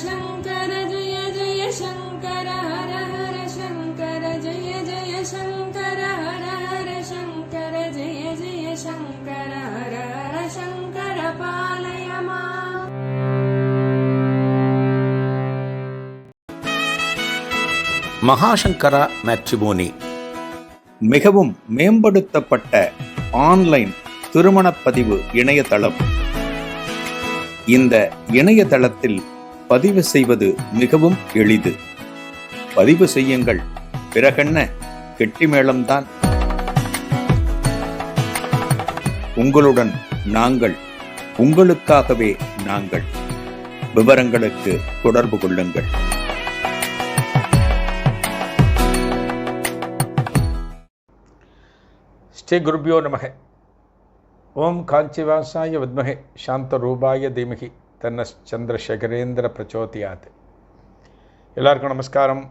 शङ्कर जय जय शङ्कर हर हर शङ्कर जय जय शङ्कर हर हर शङ्कर जय जय शङ्कर हर हर शङ्कर पालय माम्. மகாசங்கரா மேட்ரிமோனி மிகவும் மேம்படுத்தப்பட்ட ஆன்லைன் திருமணப்பதிவு இணையதளம். இந்த இணையதளத்தில் பதிவு செய்வது மிகவும் எளிது. பதிவு செய்யுங்கள், பிறகென்ன கெட்டிமேளம்தான். உங்களுடன் நாங்கள், உங்களுக்காகவே நாங்கள். விவரங்களுக்கு தொடர்பு கொள்ளுங்கள். ஸ்ரீ குருபியோ நமக. ஓம் காஞ்சிவாசாய வித்மஹே சாந்தரூபாய தீமஹி தன்ன சந்திரசேகரேந்திர பிரச்சோதியாத். எல்லாருக்கும் நமஸ்காரம்.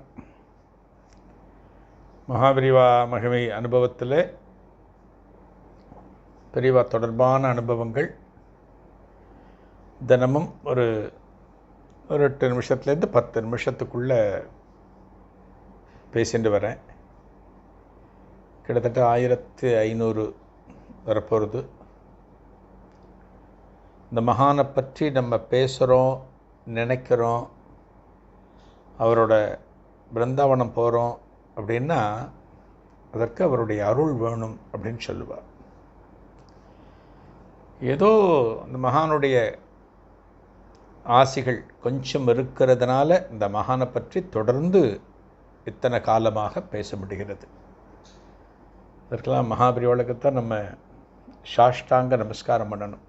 மகாபிரிவா மகிமை அனுபவத்தில் பிரிவா தொடர்பான அனுபவங்கள் தினமும் ஒரு 8 நிமிஷத்துலேருந்து 10 நிமிஷத்துக்குள்ளே பேசிட்டு வரேன். கிட்டத்தட்ட 1500 வரப்போகிறது. இந்த மகானை பற்றி நம்ம பேசுகிறோம், நினைக்கிறோம், அவரோட பிருந்தாவனம் போகிறோம் அப்படின்னா அதற்கு அவருடைய அருள் வேணும் அப்படின்னு சொல்லுவார். ஏதோ இந்த மகானுடைய ஆசிகள் கொஞ்சம் இருக்கிறதுனால இந்த மகானை பற்றி தொடர்ந்து இத்தனை காலமாக பேச முடிகிறது. இதற்கெல்லாம் மகாபிரிவாளுக்குத்தான் நம்ம சாஷ்டாங்க நமஸ்காரம் பண்ணணும்.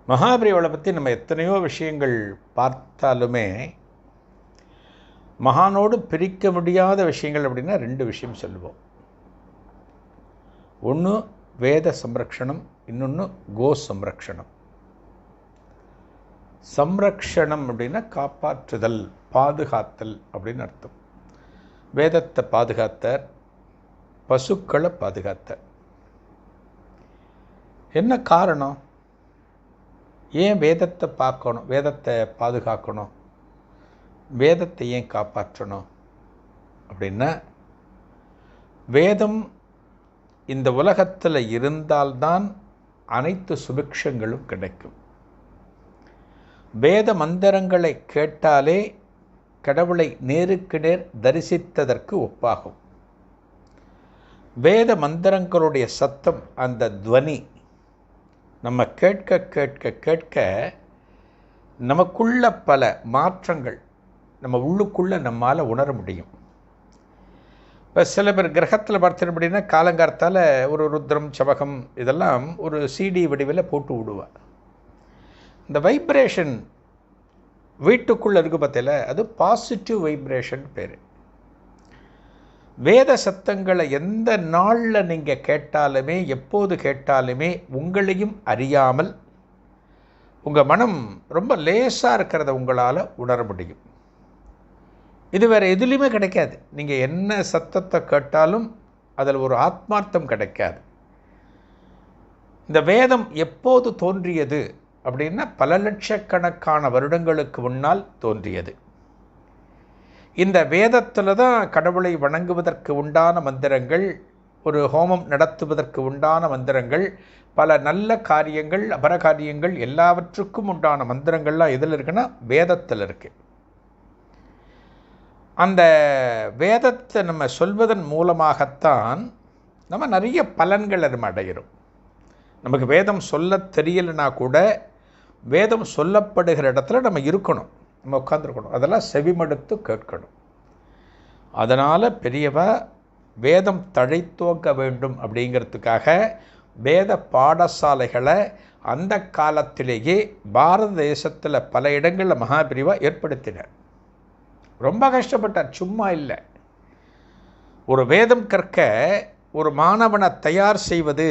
மகாபிரிவாளை பற்றி நம்ம எத்தனையோ விஷயங்கள் பார்த்தாலுமே மகானோடு பிரிக்க முடியாத விஷயங்கள் அப்படின்னா 2 விஷயம் சொல்லுவோம். ஒன்று வேத சம்ரக்ஷணம், இன்னொன்று கோ சம்ரக்ஷணம். சம்ரக்ஷணம் அப்படின்னா காப்பாற்றுதல், பாதுகாத்தல் அப்படின்னு அர்த்தம். வேதத்தை பாதுகாத்தார், பசுக்களை பாதுகாத்தார். என்ன காரணம்? ஏன் வேதத்தை பார்க்கணும், வேதத்தை பாதுகாக்கணும், வேதத்தை ஏன் காப்பாற்றணும் அப்படின்னா, வேதம் இந்த உலகத்தில் இருந்தால்தான் அனைத்து சுபிக்ஷங்களும் கிடைக்கும். வேத மந்திரங்களை கேட்டாலே கடவுளை நேருக்கு நேர் தரிசித்ததற்கு ஒப்பாகும். வேத மந்திரங்களுடைய சத்தம், அந்த துவனி நம்ம கேட்க கேட்க கேட்க நமக்குள்ள பல மாற்றங்கள் நம்ம உள்ளுக்குள்ளே நம்மால் உணர முடியும். இப்போ சில பேர் கிரகத்தில் பார்த்தோம் அப்படின்னா காலங்காலத்தால் ஒரு ருத்ரம் சபகம் இதெல்லாம் ஒரு CD வடிவில் போட்டு விடுவார். இந்த வைப்ரேஷன் வீட்டுக்குள்ளே இருக்கு பார்த்தல, அது பாசிட்டிவ் வைப்ரேஷன் பேர். வேத சத்தங்களை எந்த நாளில் நீங்கள் கேட்டாலுமே, எப்போது கேட்டாலுமே உங்களையும் அறியாமல் உங்கள் மனம் ரொம்ப லேசாக இருக்கிறத உங்களால் உணர முடியும். இது வேறு எதுலேயுமே கிடைக்காது. நீங்கள் என்ன சத்தத்தை கேட்டாலும் அதில் ஒரு ஆத்மார்த்தம் கிடைக்காது. இந்த வேதம் எப்போது தோன்றியது அப்படின்னா பல லட்சக்கணக்கான வருடங்களுக்கு முன்னால் தோன்றியது. இந்த வேதத்தில் தான் கடவுளை வணங்குவதற்கு உண்டான மந்திரங்கள், ஒரு ஹோமம் நடத்துவதற்கு உண்டான மந்திரங்கள், பல நல்ல காரியங்கள், அபரகாரியங்கள் எல்லாவற்றுக்கும் உண்டான மந்திரங்கள்லாம் எதில் இருக்குன்னா வேதத்தில் இருக்குது. அந்த வேதத்தை நம்ம சொல்வதன் மூலமாகத்தான் நம்ம நிறைய பலன்களை நம்ம அடைகிறோம். நமக்கு வேதம் சொல்ல தெரியலைன்னா கூட வேதம் சொல்லப்படுகிற இடத்துல நம்ம இருக்கணும், நம்ம உட்காந்துருக்கணும், அதெல்லாம் செவிமடுத்து கேட்கணும். அதனால் பெரியவா வேதம் தழைத்தோங்க வேண்டும் அப்படிங்கிறதுக்காக வேத பாடசாலைகளை அந்த காலத்திலேயே பாரத தேசத்தில் பல இடங்களில் மகாபிரிவா ஏற்படுத்தினார். ரொம்ப கஷ்டப்பட்டார், சும்மா இல்லை. ஒரு வேதம் கற்க ஒரு மாணவனை தயார் செய்வது,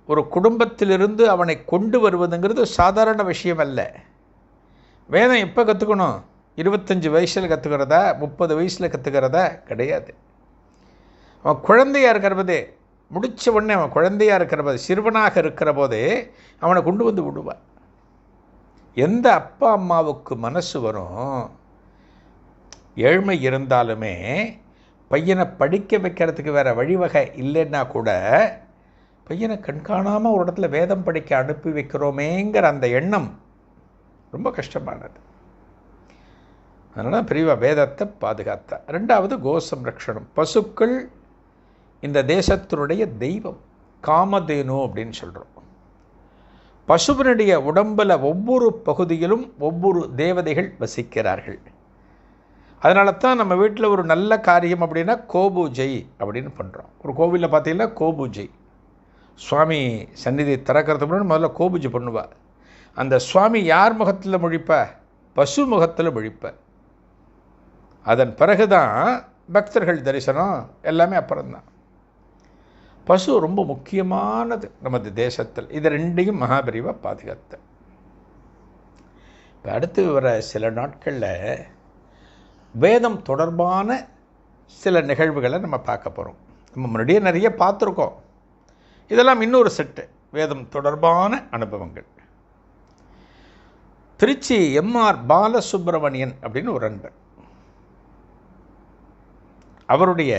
ஒரு குடும்பத்திலிருந்து அவனை கொண்டு வருவதுங்கிறது சாதாரண விஷயம் அல்ல. வேதம் எப்போ கற்றுக்கணும்? 25 வயசில் கற்றுக்கிறதா, 30 வயசில் கற்றுக்கிறதா கிடையாது. அவன் குழந்தையாக இருக்கிற போதே, முடித்த உடனே அவன் குழந்தையாக இருக்கிற போது, சிறுவனாக இருக்கிற போதே அவனை கொண்டு வந்து விடுவான். எந்த அப்பா அம்மாவுக்கு மனசு வரும், ஏழ்மை இருந்தாலுமே பையனை படிக்க வைக்கிறதுக்கு வேறு வழிவகை இல்லைன்னா கூட பையனை கண்காணாமல் ஒரு இடத்துல வேதம் படிக்க அனுப்பி வைக்கிறோமேங்கிற அந்த எண்ணம் ரொம்ப கஷ்டமானது. அதனால் பெரியவா வேதத்தை பாதுகாத்தா. ரெண்டாவது கோசம்ரக்ஷணம். பசுக்கள் இந்த தேசத்தினுடைய தெய்வம், காமதேனு அப்படின்னு சொல்கிறோம். பசுவினுடைய உடம்பில் ஒவ்வொரு பகுதியிலும் ஒவ்வொரு தேவதைகள் வசிக்கிறார்கள். அதனால தான் நம்ம வீட்டில் ஒரு நல்ல காரியம் அப்படின்னா கோபூஜை அப்படின்னு பண்ணுறோம். ஒரு கோவிலில் பார்த்தீங்கன்னா கோபூஜை, சுவாமி சந்நிதி திறக்கிறதுக்கு முன்னாடி முதல்ல கோபூஜை பண்ணுவா. அந்த சுவாமி யார் முகத்தில் முழிப்ப? பசு முகத்தில் முழிப்ப. அதன் பிறகு தான் பக்தர்கள் தரிசனம் எல்லாமே அப்புறம்தான். பசு ரொம்ப முக்கியமானது நமது தேசத்தில். இது ரெண்டையும் மகாபெரிவா பாதுகாத்த. இப்போ அடுத்து வர சில நாட்களில் வேதம் தொடர்பான சில நிகழ்வுகளை நம்ம பார்க்க போகிறோம். நம்ம முன்னாடியே நிறைய பார்த்துருக்கோம். இதெல்லாம் இன்னொரு செட்டு வேதம் தொடர்பான அனுபவங்கள். திருச்சி எம்ஆர் பாலசுப்ரமணியன் அப்படின்னு ஒரு நண்பர், அவருடைய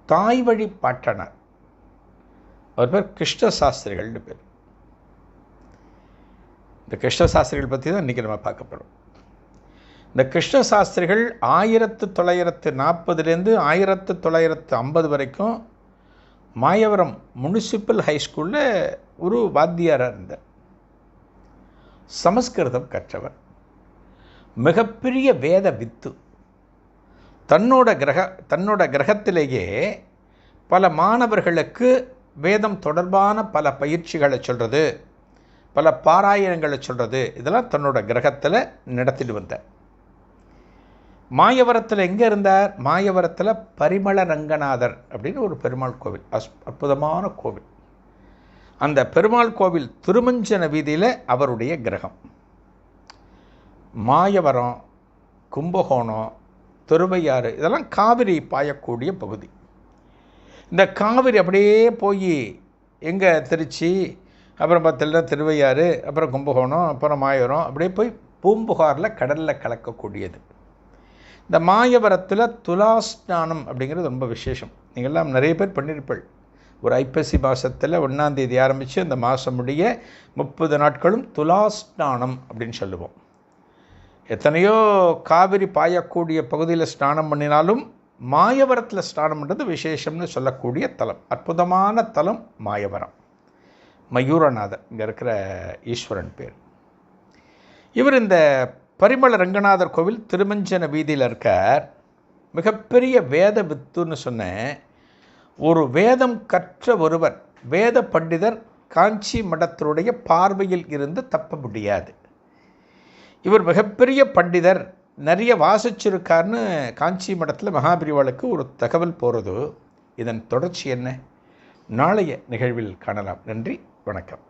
தாய் வழி பாட்டனார், அவர் பேர் கிருஷ்ணசாஸ்திரிகள்னு பேர். இந்த கிருஷ்ணசாஸ்திரிகள் பற்றி தான் இன்றைக்கி நம்ம பார்க்க போகிறோம். இந்த கிருஷ்ணசாஸ்திரிகள் 1940 1950 வரைக்கும் மாயவரம் முனிசிபல் ஹைஸ்கூலில் ஒரு வாத்தியாராக இருந்தார். சமஸ்கிருதம் கற்றவர், மிகப்பெரிய வேத வித்து. தன்னோட கிரகத்திலேயே பல மாணவர்களுக்கு வேதம் தொடர்பான பல பயிற்சிகளை சொல்கிறது, பல பாராயணங்களை சொல்கிறது, இதெல்லாம் தன்னோட கிரகத்தில் நடத்திட்டு வந்தார். மாயவரத்தில் எங்கே இருந்தார்? மாயவரத்தில் பரிமள ரங்கநாதர் அப்படின்னு ஒரு பெருமாள் கோவில், அற்புதமான கோவில். அந்த பெருமாள் கோவில் திருமஞ்சன வீதியில் அவருடைய கிரகம். மாயவரம், கும்பகோணம், திருவையாறு இதெல்லாம் காவிரி பாயக்கூடிய பகுதி. இந்த காவிரி அப்படியே போய் எங்கே திருச்சி, அப்புறம் பார்த்தீங்கன்னா திருவையாறு, அப்புறம் கும்பகோணம், அப்புறம் மாயவரம், அப்படியே போய் பூம்புகாரில் கடலில் கலக்கக்கூடியது. இந்த மாயவரத்தில் துலாஸ்நானம் அப்படிங்கிறது ரொம்ப விசேஷம். நீங்கள்லாம் நிறைய பேர் பண்ணியிருப்பீள். ஒரு ஐப்பசி மாதத்தில் 1ஆம் தேதி ஆரம்பித்து அந்த மாதம் முடிய 30 நாட்களும் துலாஸ்நானம் அப்படின்னு சொல்லுவோம். எத்தனையோ காவிரி பாயக்கூடிய பகுதியில் ஸ்நானம் பண்ணினாலும் மாயவரத்தில் ஸ்நானம் பண்ணுறது விசேஷம்னு சொல்லக்கூடிய தலம், அற்புதமான தலம் மாயவரம். மயூரநாதர் இங்கே இருக்கிற ஈஸ்வரன் பேர். இவர் இந்த பரிமள ரங்கநாதர் கோவில் திருமஞ்சன வீதியில் இருக்கார். மிகப்பெரிய வேத வித்துன்னு சொன்னேன். ஒரு வேதம் கற்ற ஒருவர், வேத பண்டிதர், காஞ்சி மடத்தினுடைய பார்வையில் இருந்து தப்ப முடியாது. இவர் மிகப்பெரிய பண்டிதர், நிறைய வாசிச்சிருக்காருன்னு காஞ்சி மடத்தில் மகாபெரிவாளுக்கு ஒரு தகவல் போகிறது. இதன் தொடர்ச்சி என்ன? நாளைய நிகழ்வில் காணலாம். நன்றி, வணக்கம்.